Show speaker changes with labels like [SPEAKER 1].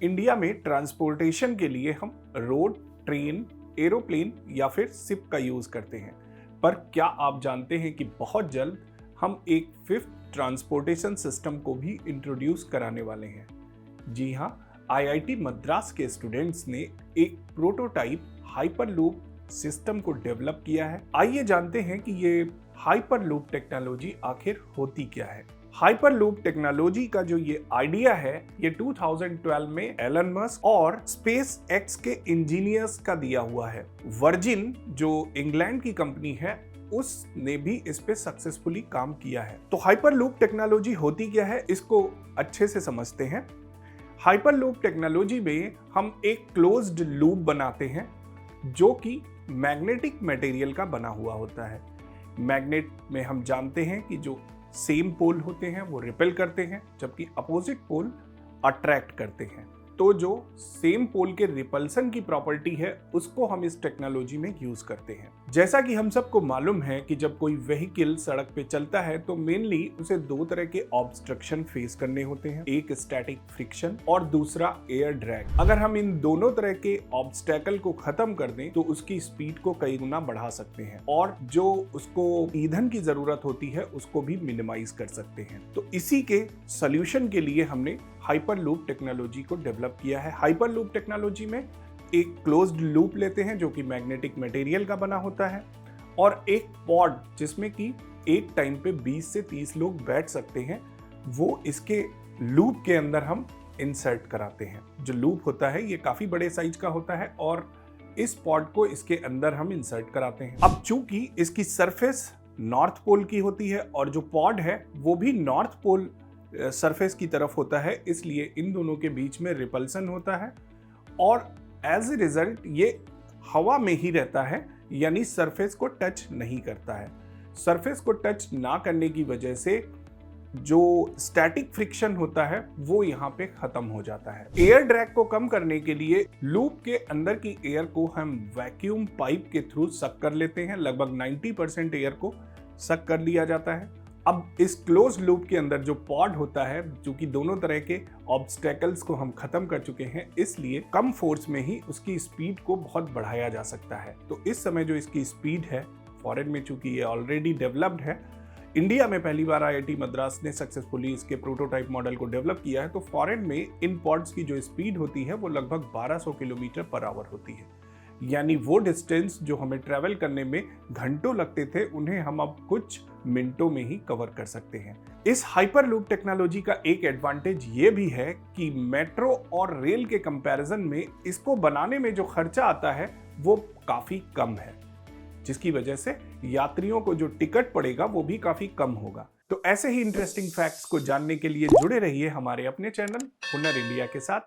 [SPEAKER 1] India में transportation के लिए हम रोड, ट्रेन, एरोप्लेन या फिर शिप का यूज करते हैं। पर क्या आप जानते हैं कि बहुत जल्द हम एक फिफ्थ ट्रांसपोर्टेशन सिस्टम को भी इंट्रोड्यूस कराने वाले हैं। जी हाँ, आईआईटी मद्रास के स्टूडेंट्स ने एक प्रोटोटाइप हाइपरलूप सिस्टम को डेवलप किया है। आइए जानते हैं कि ये हाइपरलूप टेक्नोलॉजी आखिर होती क्या है। हाइपरलूप टेक्नोलॉजी का जो ये आइडिया है, ये 2012 में एलन मस्क और स्पेस एक्स के इंजीनियर्स का दिया हुआ है। वर्जिन जो इंग्लैंड की कंपनी है, उसने भी इस पे सक्सेसफुली काम किया है। तो हाइपरलूप टेक्नोलॉजी होती क्या है, इसको अच्छे से समझते हैं। हाइपरलूप टेक्नोलॉजी में हम एक क्लोज्ड लूप बनाते हैं जो कि मैग्नेटिक मटेरियल का बना हुआ होता है। मैग्नेट में हम जानते हैं कि जो सेम पोल होते हैं वो रिपेल करते हैं, जबकि अपोजिट पोल अट्रैक्ट करते हैं। तो जो सेम पोल के रिपल्सन की प्रॉपर्टी है, उसको हम इस टेक्नोलॉजी में यूज करते हैं। जैसा कि हम सबको मालूम है कि जब कोई व्हीकल सड़क पे चलता है तो मेनली उसे दो तरह के ऑब्स्ट्रक्शन फेस करने होते हैं, एक स्टैटिक फ्रिक्शन और दूसरा एयर ड्रैग। अगर हम इन दोनों तरह के ऑब्स्टेकल को खत्म कर दें तो उसकी स्पीड को कई गुना बढ़ा सकते हैं और जो उसको ईंधन की जरूरत होती है उसको भी मिनिमाइज कर सकते हैं। तो इसी के सोल्यूशन के लिए हमने हाइपरलूप टेक्नोलॉजी को डेवलप किया है। हाइपरलूप टेक्नोलॉजी में एक क्लोज्ड लूप लेते हैं जो कि मैग्नेटिक मटेरियल का बना होता है और एक पॉड जिसमें कि एक टाइम पे 20 से 30 लोग बैठ सकते हैं, वो इसके लूप के अंदर हम इंसर्ट कराते हैं। जो लूप होता है ये काफी बड़े साइज का होता है और इस पॉड को इसके अंदर हम इंसर्ट कराते हैं। अब चूंकि इसकी सरफेस नॉर्थ पोल की होती है और जो पॉड है वो भी नॉर्थ पोल सरफेस की तरफ होता है, इसलिए इन दोनों के बीच में रिपल्सन होता है और एज ए रिजल्ट ये हवा में ही रहता है, यानी सरफेस को टच नहीं करता है। सरफेस को टच ना करने की वजह से जो स्टैटिक फ्रिक्शन होता है वो यहाँ पे खत्म हो जाता है। एयर ड्रैग को कम करने के लिए लूप के अंदर की एयर को हम वैक्यूम पाइप के थ्रू सक कर लेते हैं। लगभग 90% एयर को सक कर लिया जाता है। अब इस क्लोज लूप के अंदर जो पॉड होता है, जो कि दोनों तरह के ऑब्स्टेकल्स को हम खत्म कर चुके हैं, इसलिए कम फोर्स में ही उसकी स्पीड को बहुत बढ़ाया जा सकता है। तो इस समय जो इसकी स्पीड है, फॉरेन में चूंकि ये ऑलरेडी डेवलप्ड है, इंडिया में पहली बार आईआईटी मद्रास ने सक्सेसफुली इसके प्रोटोटाइप मॉडल को डेवलप किया है। तो फॉरेन में इन पॉड्स की जो स्पीड होती है वो लगभग 1200 किलोमीटर पर आवर होती है, यानी वो डिस्टेंस जो हमें ट्रैवल करने में घंटों लगते थे, उन्हें हम अब कुछ मिनटों में ही कवर कर सकते हैं। इस हाइपरलूप टेक्नोलॉजी का एक एडवांटेज ये भी है कि मेट्रो और रेल के कंपैरिजन में इसको बनाने में जो खर्चा आता है वो काफी कम है, जिसकी वजह से यात्रियों को जो टिकट पड़ेगा वो भी काफी कम होगा। तो ऐसे ही इंटरेस्टिंग फैक्ट्स को जानने के लिए जुड़े रहिए हमारे अपने चैनल हुनर इंडिया के साथ।